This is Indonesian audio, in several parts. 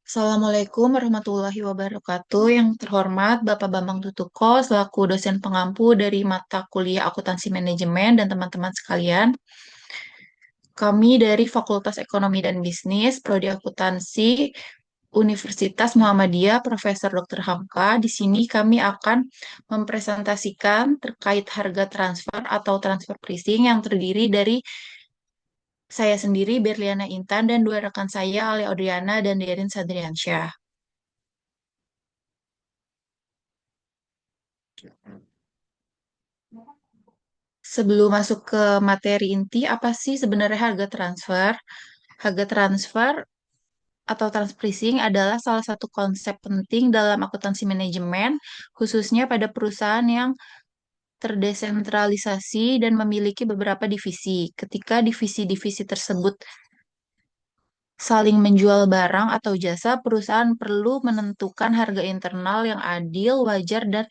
Assalamualaikum warahmatullahi wabarakatuh. Yang terhormat Bapak Bambang Tutuko selaku dosen pengampu dari mata kuliah Akuntansi Manajemen dan teman-teman sekalian. Kami dari Fakultas Ekonomi dan Bisnis, Prodi Akuntansi, Universitas Muhammadiyah, Profesor Dr. Hamka. Di sini kami akan mempresentasikan terkait harga transfer atau transfer pricing yang terdiri dari saya sendiri, Berliana Intan, dan dua rekan saya, Ali Audriana dan Derin Sadriansyah. Sebelum masuk ke materi inti, apa sih sebenarnya harga transfer? Harga transfer atau transpricing adalah salah satu konsep penting dalam akuntansi manajemen, khususnya pada perusahaan yang terdesentralisasi dan memiliki beberapa divisi. Ketika divisi-divisi tersebut saling menjual barang atau jasa, perusahaan perlu menentukan harga internal yang adil, wajar, dan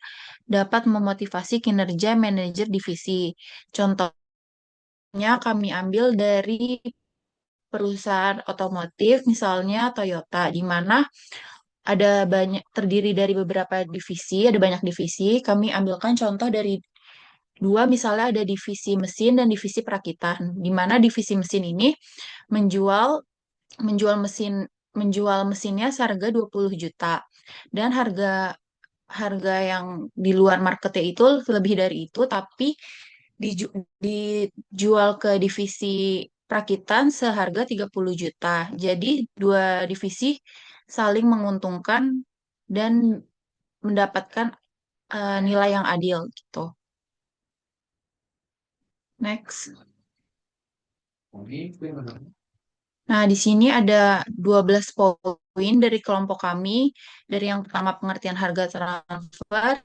dapat memotivasi kinerja manajer divisi. Contohnya kami ambil dari perusahaan otomotif, misalnya Toyota, di mana ada banyak terdiri dari beberapa divisi, ada banyak divisi. Kami ambilkan contoh dari dua, misalnya ada divisi mesin dan divisi perakitan, di mana divisi mesin ini menjual menjual mesin menjual mesinnya seharga 20 juta dan harga harga yang di luar marketnya itu lebih dari itu, tapi dijual ke divisi perakitan seharga 30 juta. Jadi dua divisi saling menguntungkan dan mendapatkan nilai yang adil gitu. Next. Nah, di sini ada 12 poin dari kelompok kami. Dari yang pertama pengertian harga transfer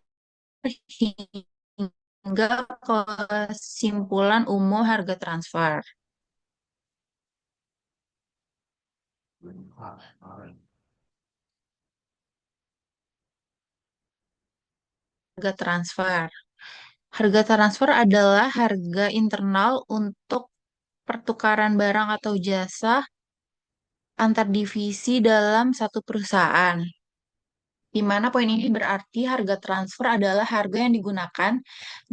hingga kesimpulan umum harga transfer. Harga transfer. Harga transfer adalah harga internal untuk pertukaran barang atau jasa antar divisi dalam satu perusahaan. Di mana poin ini berarti harga transfer adalah harga yang digunakan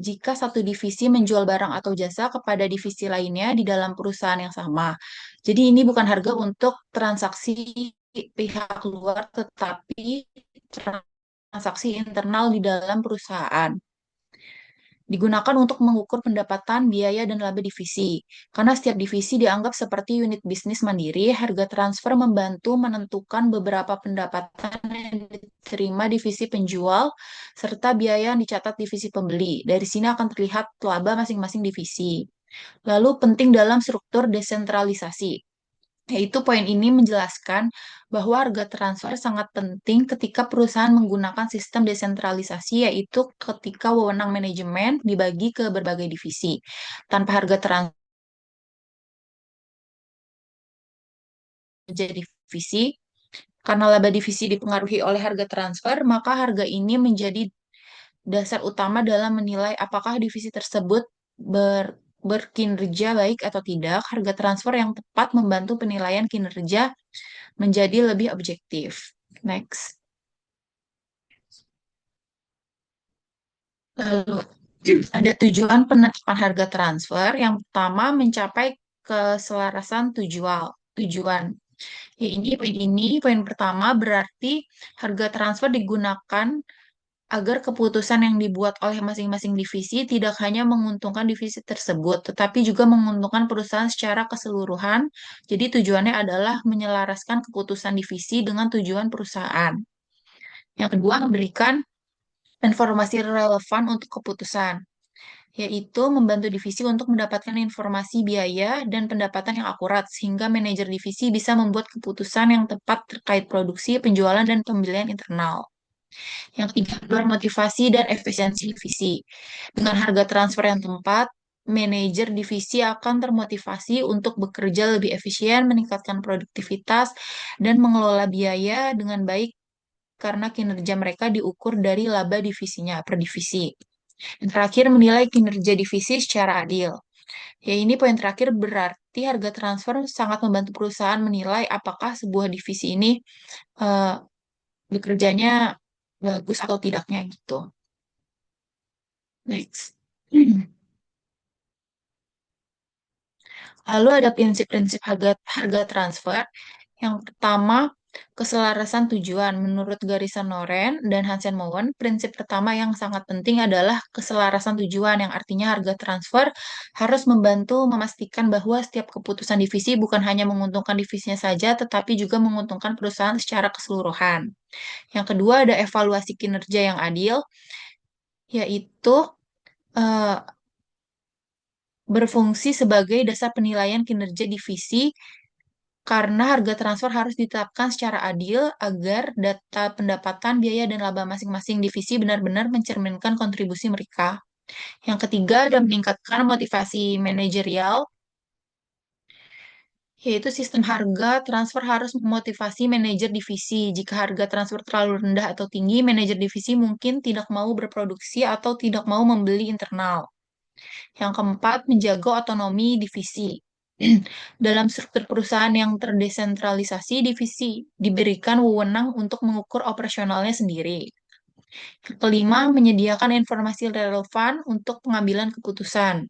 jika satu divisi menjual barang atau jasa kepada divisi lainnya di dalam perusahaan yang sama. Jadi ini bukan harga untuk transaksi pihak luar, tetapi transaksi internal di dalam perusahaan. Digunakan untuk mengukur pendapatan, biaya, dan laba divisi. Karena setiap divisi dianggap seperti unit bisnis mandiri, harga transfer membantu menentukan beberapa pendapatan yang diterima divisi penjual, serta biaya yang dicatat divisi pembeli. Dari sini akan terlihat laba masing-masing divisi. Lalu penting dalam struktur desentralisasi. Yaitu poin ini menjelaskan bahwa harga transfer sangat penting ketika perusahaan menggunakan sistem desentralisasi, yaitu ketika wewenang manajemen dibagi ke berbagai divisi. Tanpa harga transfer divisi, karena laba divisi dipengaruhi oleh harga transfer, maka harga ini menjadi dasar utama dalam menilai apakah divisi tersebut berkinerja baik atau tidak. Harga transfer yang tepat membantu penilaian kinerja menjadi lebih objektif. Next. Lalu ada tujuan penetapan harga transfer. Yang pertama mencapai keselarasan tujuan. Ya, poin pertama berarti harga transfer digunakan agar keputusan yang dibuat oleh masing-masing divisi tidak hanya menguntungkan divisi tersebut, tetapi juga menguntungkan perusahaan secara keseluruhan. Jadi tujuannya adalah menyelaraskan keputusan divisi dengan tujuan perusahaan. Yang kedua, memberikan informasi relevan untuk keputusan, yaitu membantu divisi untuk mendapatkan informasi biaya dan pendapatan yang akurat, sehingga manajer divisi bisa membuat keputusan yang tepat terkait produksi, penjualan, dan pembelian internal. Yang ketiga, motivasi dan efisiensi divisi. Dengan harga transfer yang tepat, manajer divisi akan termotivasi untuk bekerja lebih efisien, meningkatkan produktivitas, dan mengelola biaya dengan baik karena kinerja mereka diukur dari laba divisinya per divisi. Yang terakhir, menilai kinerja divisi secara adil. Ya, ini poin terakhir berarti harga transfer sangat membantu perusahaan menilai apakah sebuah divisi ini eh, bekerjanya bagus atau tidaknya gitu. Next. Lalu ada prinsip-prinsip harga transfer. Yang pertama, keselarasan tujuan. Menurut Garisan Noren dan Hansen Mowen, prinsip pertama yang sangat penting adalah keselarasan tujuan, yang artinya harga transfer harus membantu memastikan bahwa setiap keputusan divisi bukan hanya menguntungkan divisinya saja, tetapi juga menguntungkan perusahaan secara keseluruhan. Yang kedua, ada evaluasi kinerja yang adil, yaitu eh, berfungsi sebagai dasar penilaian kinerja divisi karena harga transfer harus ditetapkan secara adil agar data pendapatan, biaya, dan laba masing-masing divisi benar-benar mencerminkan kontribusi mereka. Yang ketiga, ada meningkatkan motivasi manajerial, yaitu sistem harga transfer harus memotivasi manajer divisi. Jika harga transfer terlalu rendah atau tinggi, manajer divisi mungkin tidak mau berproduksi atau tidak mau membeli internal. Yang keempat, menjaga otonomi divisi. Dalam struktur perusahaan yang terdesentralisasi, divisi diberikan wewenang untuk mengukur operasionalnya sendiri. Yang kelima, menyediakan informasi relevan untuk pengambilan keputusan.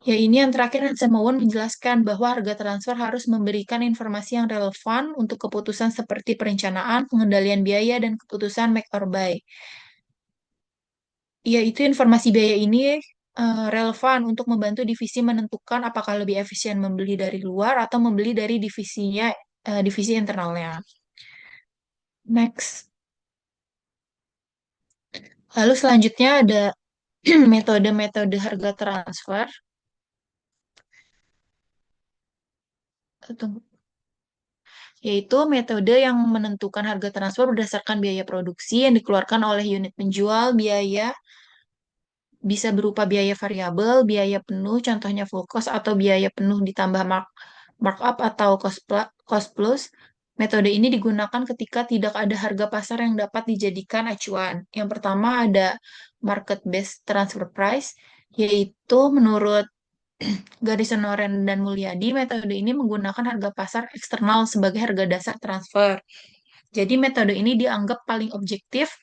Ya, ini yang terakhir, Hansen Mawon menjelaskan bahwa harga transfer harus memberikan informasi yang relevan untuk keputusan seperti perencanaan, pengendalian biaya, dan keputusan make or buy. Yaitu informasi biaya ini relevan untuk membantu divisi menentukan apakah lebih efisien membeli dari luar atau membeli dari divisinya, divisi internalnya. Next. Lalu selanjutnya ada metode-metode harga transfer. Tunggu. Yaitu metode yang menentukan harga transfer berdasarkan biaya produksi yang dikeluarkan oleh unit penjual, biaya bisa berupa biaya variabel, biaya penuh, contohnya full cost, atau biaya penuh ditambah markup atau cost plus. Metode ini digunakan ketika tidak ada harga pasar yang dapat dijadikan acuan. Yang pertama ada market based transfer price, yaitu menurut Garrison Noren dan Mulyadi, metode ini menggunakan harga pasar eksternal sebagai harga dasar transfer. Jadi metode ini dianggap paling objektif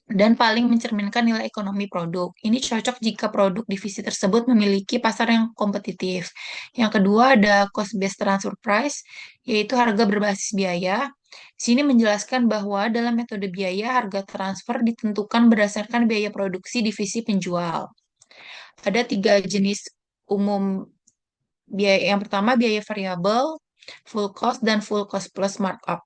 dan paling mencerminkan nilai ekonomi produk. Ini cocok jika produk divisi tersebut memiliki pasar yang kompetitif. Yang kedua ada cost-based transfer price, yaitu harga berbasis biaya. Sini menjelaskan bahwa dalam metode biaya, harga transfer ditentukan berdasarkan biaya produksi divisi penjual. Ada tiga jenis umum biaya. Yang pertama biaya variabel, full cost, dan full cost plus markup.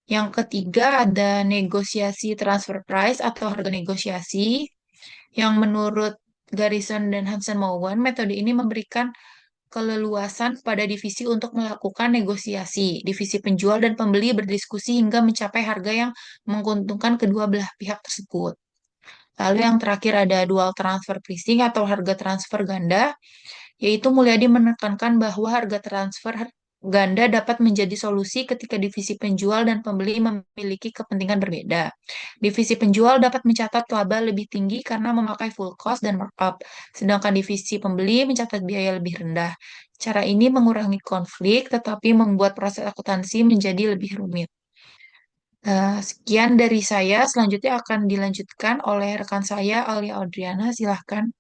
Yang ketiga ada negosiasi transfer price atau harga negosiasi, yang menurut Garrison dan Hansen Mowen, metode ini memberikan keleluasan pada divisi untuk melakukan negosiasi. Divisi penjual dan pembeli berdiskusi hingga mencapai harga yang menguntungkan kedua belah pihak tersebut. Lalu yang terakhir ada dual transfer pricing atau harga transfer ganda, yaitu Mulyadi menekankan bahwa harga transfer ganda dapat menjadi solusi ketika divisi penjual dan pembeli memiliki kepentingan berbeda. Divisi penjual dapat mencatat laba lebih tinggi karena memakai full cost dan markup, sedangkan divisi pembeli mencatat biaya lebih rendah. Cara ini mengurangi konflik, tetapi membuat proses akuntansi menjadi lebih rumit. Sekian dari saya, selanjutnya akan dilanjutkan oleh rekan saya, Aulia Audriana. Silahkan.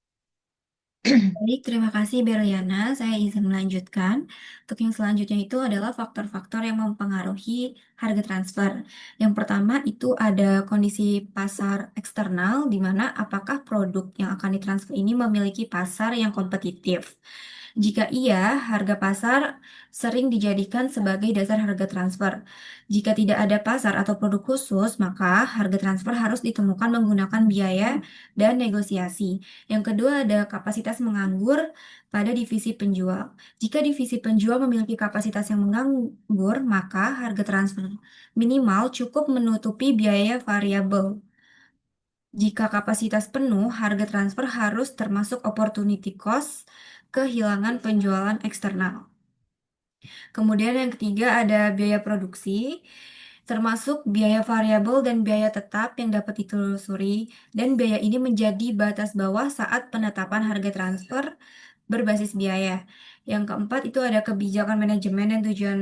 Baik, terima kasih Berliana. Saya izin melanjutkan. Untuk yang selanjutnya itu adalah faktor-faktor yang mempengaruhi harga transfer. Yang pertama itu ada kondisi pasar eksternal, di mana apakah produk yang akan ditransfer ini memiliki pasar yang kompetitif. Jika iya, harga pasar sering dijadikan sebagai dasar harga transfer. Jika tidak ada pasar atau produk khusus, maka harga transfer harus ditemukan menggunakan biaya dan negosiasi. Yang kedua ada kapasitas menganggur pada divisi penjual. Jika divisi penjual memiliki kapasitas yang menganggur, maka harga transfer minimal cukup menutupi biaya variabel. Jika kapasitas penuh, harga transfer harus termasuk opportunity cost, kehilangan penjualan eksternal. Kemudian yang ketiga ada biaya produksi. termasuk biaya variabel dan biaya tetap yang dapat ditelusuri, dan biaya ini menjadi batas bawah saat penetapan harga transfer berbasis biaya. Yang keempat itu ada kebijakan manajemen dan tujuan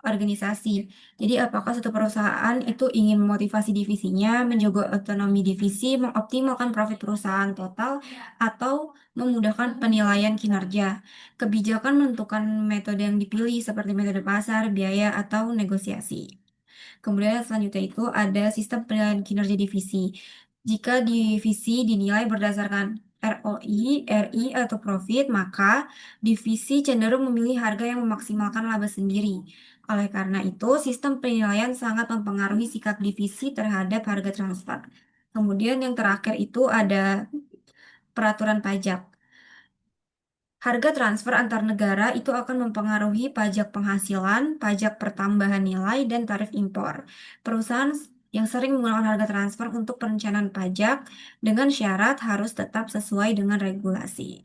organisasi. Jadi apakah suatu perusahaan itu ingin memotivasi divisinya, menjaga otonomi divisi, mengoptimalkan profit perusahaan total, atau memudahkan penilaian kinerja. Kebijakan menentukan metode yang dipilih seperti metode pasar, biaya, atau negosiasi. Kemudian selanjutnya itu ada sistem penilaian kinerja divisi. Jika divisi dinilai berdasarkan ROI, RI, atau profit, maka divisi cenderung memilih harga yang memaksimalkan laba sendiri. Oleh karena itu, sistem penilaian sangat mempengaruhi sikap divisi terhadap harga transfer. Kemudian yang terakhir itu ada peraturan pajak. Harga transfer antar negara itu akan mempengaruhi pajak penghasilan, pajak pertambahan nilai, dan tarif impor. Perusahaan yang sering menggunakan harga transfer untuk perencanaan pajak dengan syarat harus tetap sesuai dengan regulasi.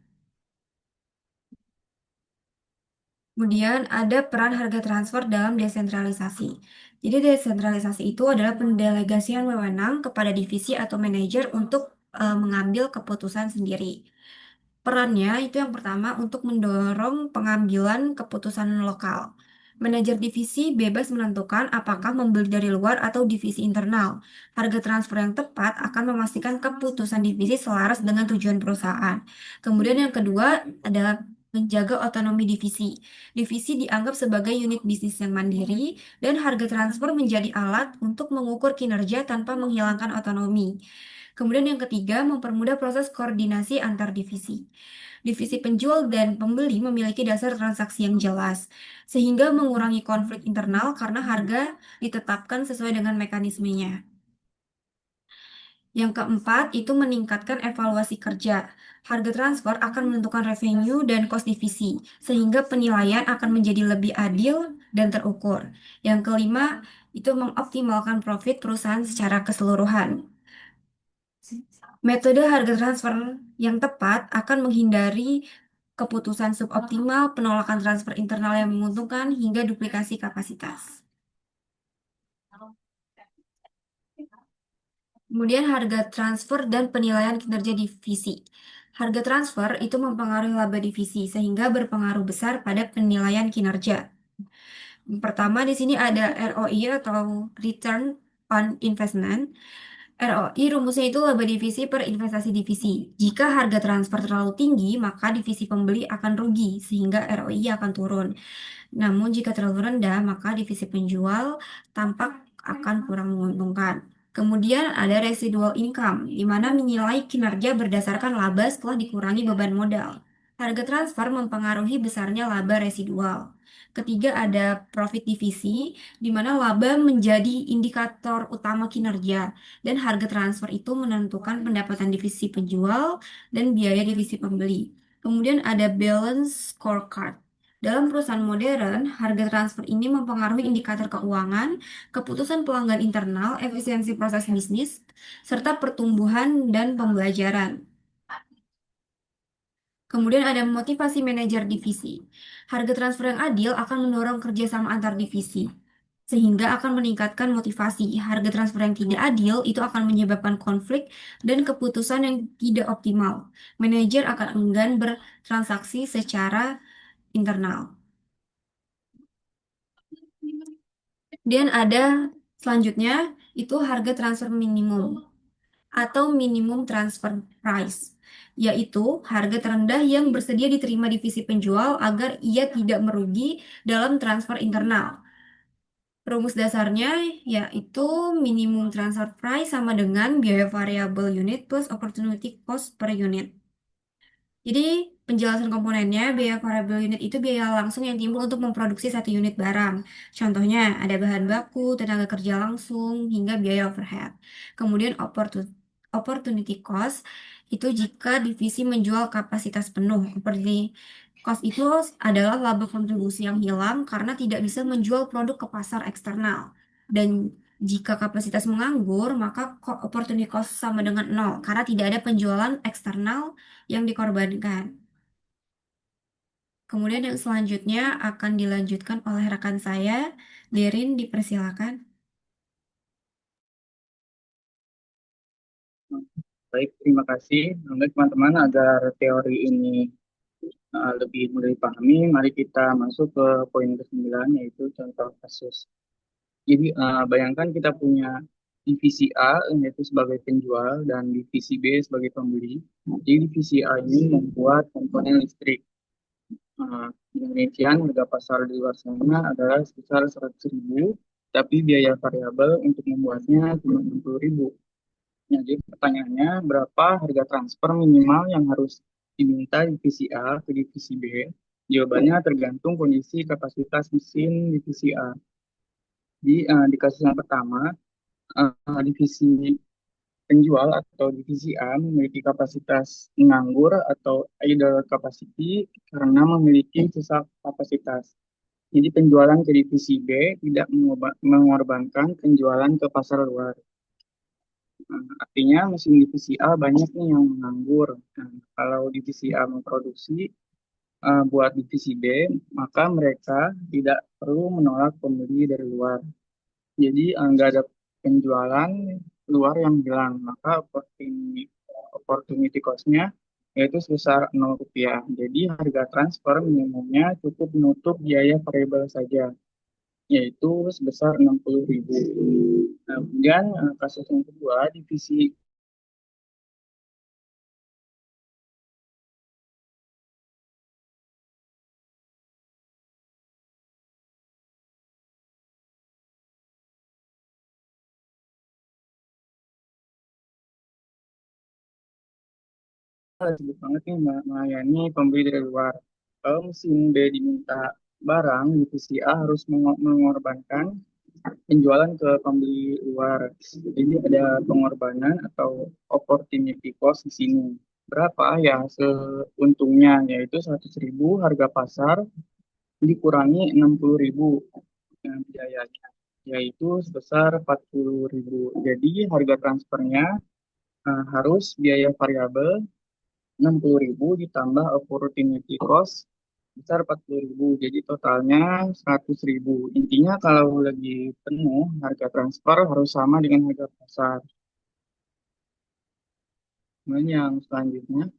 Kemudian ada peran harga transfer dalam desentralisasi. Jadi desentralisasi itu adalah pendelegasian wewenang kepada divisi atau manajer untuk mengambil keputusan sendiri. Perannya itu yang pertama untuk mendorong pengambilan keputusan lokal. Manajer divisi bebas menentukan apakah membeli dari luar atau divisi internal. Harga transfer yang tepat akan memastikan keputusan divisi selaras dengan tujuan perusahaan. Kemudian yang kedua adalah menjaga otonomi divisi. Divisi dianggap sebagai unit bisnis yang mandiri dan harga transfer menjadi alat untuk mengukur kinerja tanpa menghilangkan otonomi. Kemudian yang ketiga, mempermudah proses koordinasi antar divisi. Divisi penjual dan pembeli memiliki dasar transaksi yang jelas, sehingga mengurangi konflik internal karena harga ditetapkan sesuai dengan mekanismenya. Yang keempat, itu meningkatkan evaluasi kerja. Harga transfer akan menentukan revenue dan cost divisi, sehingga penilaian akan menjadi lebih adil dan terukur. Yang kelima, itu mengoptimalkan profit perusahaan secara keseluruhan. Metode harga transfer yang tepat akan menghindari keputusan suboptimal, penolakan transfer internal yang menguntungkan, hingga duplikasi kapasitas. Kemudian harga transfer dan penilaian kinerja divisi. Harga transfer itu mempengaruhi laba divisi sehingga berpengaruh besar pada penilaian kinerja. Yang pertama di sini ada ROI atau Return on Investment. ROI rumusnya itu laba divisi per investasi divisi. Jika harga transfer terlalu tinggi, maka divisi pembeli akan rugi sehingga ROI akan turun. Namun jika terlalu rendah, maka divisi penjual tampak akan kurang menguntungkan. Kemudian ada residual income, di mana menilai kinerja berdasarkan laba setelah dikurangi beban modal. Harga transfer mempengaruhi besarnya laba residual. Ketiga ada profit divisi, di mana laba menjadi indikator utama kinerja, dan harga transfer itu menentukan pendapatan divisi penjual dan biaya divisi pembeli. Kemudian ada balance scorecard. Dalam perusahaan modern, harga transfer ini mempengaruhi indikator keuangan, keputusan pelanggan internal, efisiensi proses bisnis, serta pertumbuhan dan pembelajaran. Kemudian ada motivasi manajer divisi. Harga transfer yang adil akan mendorong kerjasama antar divisi, sehingga akan meningkatkan motivasi. Harga transfer yang tidak adil itu akan menyebabkan konflik dan keputusan yang tidak optimal. Manajer akan enggan bertransaksi secara internal. Dan ada selanjutnya itu harga transfer minimum atau minimum transfer price, yaitu harga terendah yang bersedia diterima divisi penjual agar ia tidak merugi dalam transfer internal. Rumus dasarnya yaitu minimum transfer price sama dengan biaya variabel unit plus opportunity cost per unit. Jadi penjelasan komponennya, biaya variabel unit itu biaya langsung yang timbul untuk memproduksi satu unit barang. Contohnya ada bahan baku, tenaga kerja langsung, hingga biaya overhead. Kemudian opportunity cost itu jika divisi menjual kapasitas penuh. Opportunity cost itu adalah laba kontribusi yang hilang karena tidak bisa menjual produk ke pasar eksternal. Dan jika kapasitas menganggur, maka opportunity cost sama dengan nol karena tidak ada penjualan eksternal yang dikorbankan. Kemudian yang selanjutnya akan dilanjutkan oleh rekan saya, Derin, dipersilakan. Baik, terima kasih. Baik, teman-teman, agar teori ini lebih mudah dipahami, mari kita masuk ke poin ke-9, yaitu contoh kasus. Jadi, bayangkan kita punya divisi A, yaitu sebagai penjual, dan divisi B sebagai pembeli. Jadi, divisi A ini membuat komponen listrik. Dengan demikian, harga pasar di luar sana adalah sebesar 100.000, tapi biaya variabel untuk membuatnya cuma 60.000. Nah, jadi pertanyaannya, berapa harga transfer minimal yang harus diminta divisi A ke divisi B? Jawabannya tergantung kondisi kapasitas mesin divisi A. Di kasus yang pertama, divisi penjual atau divisi A memiliki kapasitas nganggur atau idle capacity karena memiliki sisa kapasitas. Jadi penjualan ke divisi B tidak mengorbankan penjualan ke pasar luar. Artinya mesin divisi A banyak nih yang menganggur. Nah, kalau divisi A memproduksi buat divisi B, maka mereka tidak perlu menolak pembeli dari luar. Jadi nggak ada penjualan luar yang hilang, maka opportunity cost-nya yaitu sebesar 0 rupiah. Jadi harga transfer minimumnya cukup menutup biaya variabel saja, yaitu sebesar 60.000. Nah, kemudian kasus yang kedua, divisi sibuk banget nih melayani pembeli dari luar. Kalau mesin B diminta barang, divisi A harus mengorbankan penjualan ke pembeli luar. Jadi ada pengorbanan atau opportunity cost di sini. Berapa ya seuntungnya, yaitu 100.000 harga pasar dikurangi 60.000 biayanya, yaitu sebesar 40.000. Jadi harga transfernya harus biaya variabel 60.000 ditambah opportunity cost besar 40.000. Jadi totalnya 100.000. Intinya kalau lagi penuh, harga transfer harus sama dengan harga pasar. Kemudian yang selanjutnya,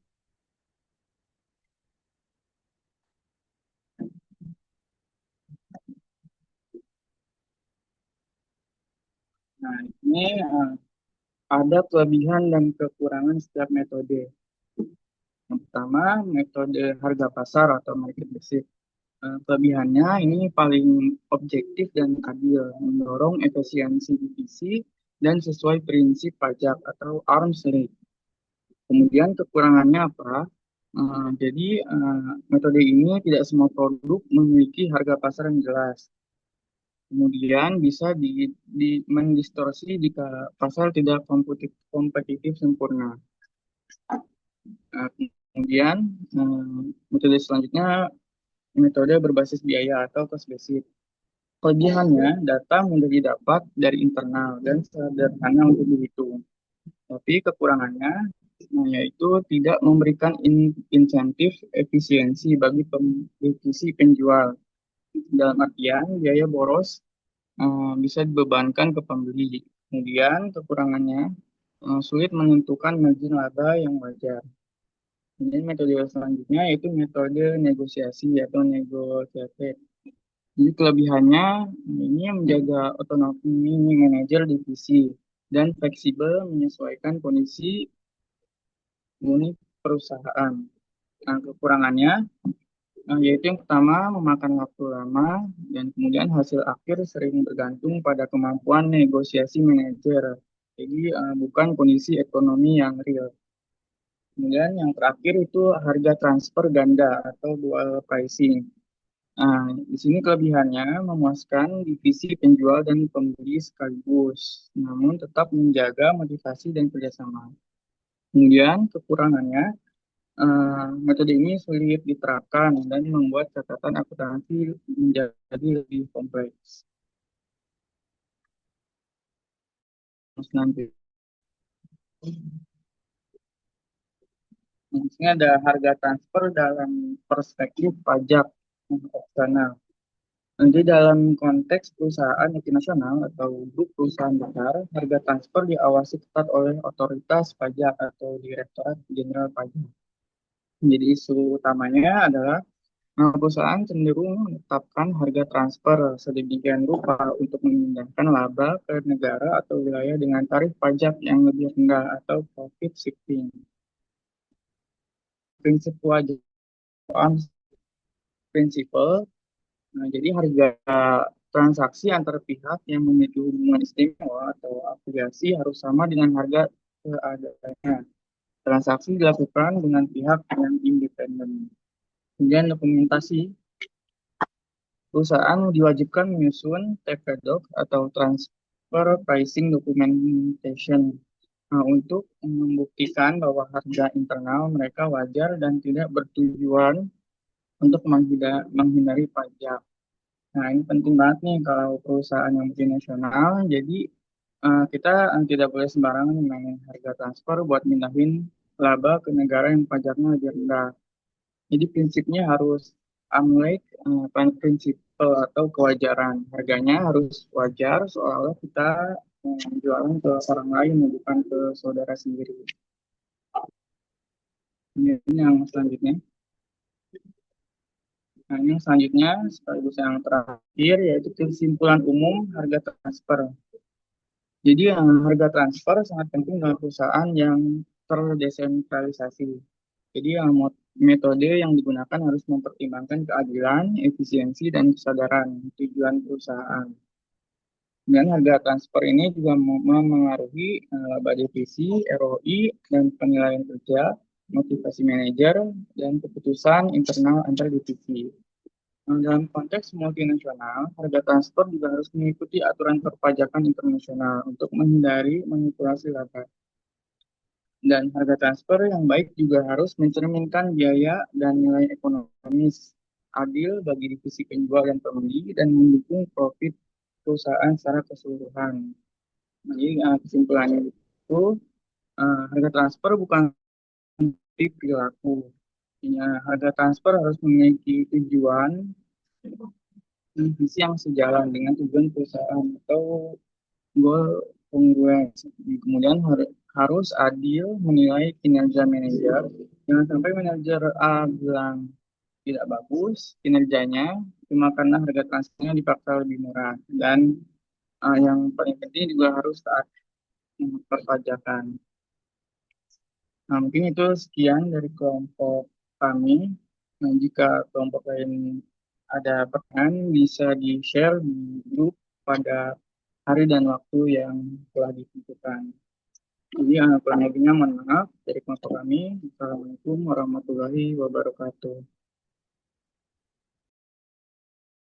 nah ini ada kelebihan dan kekurangan setiap metode. Yang pertama, metode harga pasar atau market basis. Kelebihannya ini paling objektif dan adil, mendorong efisiensi divisi dan sesuai prinsip pajak atau arm's length. Kemudian kekurangannya apa? Jadi metode ini tidak semua produk memiliki harga pasar yang jelas. Kemudian bisa mendistorsi jika pasar tidak kompetitif sempurna. Nah, kemudian metode selanjutnya metode berbasis biaya atau cost basis. Kelebihannya, data mudah didapat dari internal dan sederhana untuk dihitung. Tapi kekurangannya yaitu tidak memberikan insentif efisiensi bagi divisi penjual. Dalam artian biaya boros bisa dibebankan ke pembeli. Kemudian kekurangannya sulit menentukan margin laba yang wajar. Kemudian metode selanjutnya yaitu metode negosiasi atau negotiated. Jadi kelebihannya ini menjaga otonomi manajer divisi dan fleksibel menyesuaikan kondisi unit perusahaan. Nah, kekurangannya yaitu yang pertama memakan waktu lama dan kemudian hasil akhir sering bergantung pada kemampuan negosiasi manajer. Jadi bukan kondisi ekonomi yang real. Kemudian yang terakhir itu harga transfer ganda atau dual pricing. Nah, di sini kelebihannya memuaskan divisi penjual dan pembeli sekaligus, namun tetap menjaga motivasi dan kerjasama. Kemudian kekurangannya, metode ini sulit diterapkan dan membuat catatan akuntansi menjadi lebih kompleks. Selanjutnya, di sini ada harga transfer dalam perspektif pajak opsional. Nanti dalam konteks perusahaan multinasional atau grup perusahaan besar, harga transfer diawasi ketat oleh otoritas pajak atau Direktorat Jenderal Pajak. Jadi isu utamanya adalah perusahaan cenderung menetapkan harga transfer sedemikian rupa untuk memindahkan laba ke negara atau wilayah dengan tarif pajak yang lebih rendah atau profit shifting. Prinsip kewajaran prinsipal. Nah, jadi harga transaksi antar pihak yang memiliki hubungan istimewa atau afiliasi harus sama dengan harga keadaannya. Transaksi dilakukan dengan pihak yang independen. Kemudian dokumentasi, perusahaan diwajibkan menyusun TPDoc atau Transfer Pricing Documentation untuk membuktikan bahwa harga internal mereka wajar dan tidak bertujuan untuk menghindari pajak. Nah, ini penting banget nih kalau perusahaan yang multinasional. Jadi, kita tidak boleh sembarangan mainin harga transfer buat mindahin laba ke negara yang pajaknya lebih rendah. Jadi, prinsipnya harus AMLEC, prinsip atau kewajaran. Harganya harus wajar, seolah-olah kita jualan ke orang lain, bukan ke saudara sendiri. Ini yang selanjutnya. Nah, yang selanjutnya, sekaligus yang terakhir, yaitu kesimpulan umum harga transfer. Jadi harga transfer sangat penting dalam perusahaan yang terdesentralisasi. Jadi metode yang digunakan harus mempertimbangkan keadilan, efisiensi, dan kesadaran tujuan perusahaan. Dan harga transfer ini juga memengaruhi laba divisi, ROI, dan penilaian kerja, motivasi manajer, dan keputusan internal antar divisi. Dalam konteks multinasional, harga transfer juga harus mengikuti aturan perpajakan internasional untuk menghindari manipulasi laba. Dan harga transfer yang baik juga harus mencerminkan biaya dan nilai ekonomis adil bagi divisi penjual dan pembeli dan mendukung profit perusahaan secara keseluruhan. Jadi kesimpulannya itu harga transfer bukan perilaku. Harga transfer harus memiliki tujuan visi yang sejalan dengan tujuan perusahaan atau goal unggulan. Kemudian harus adil menilai kinerja manajer. Jangan sampai manajer A bilang tidak bagus kinerjanya cuma karena harga transfernya dipaksa lebih murah. Dan yang paling penting juga harus taat perpajakan. Nah, mungkin itu sekian dari kelompok kami. Nah, jika kelompok lain ada pertanyaan bisa di-share di grup pada hari dan waktu yang telah ditentukan. Jadi kurang lebihnya mohon maaf dari kelompok kami. Assalamualaikum warahmatullahi wabarakatuh.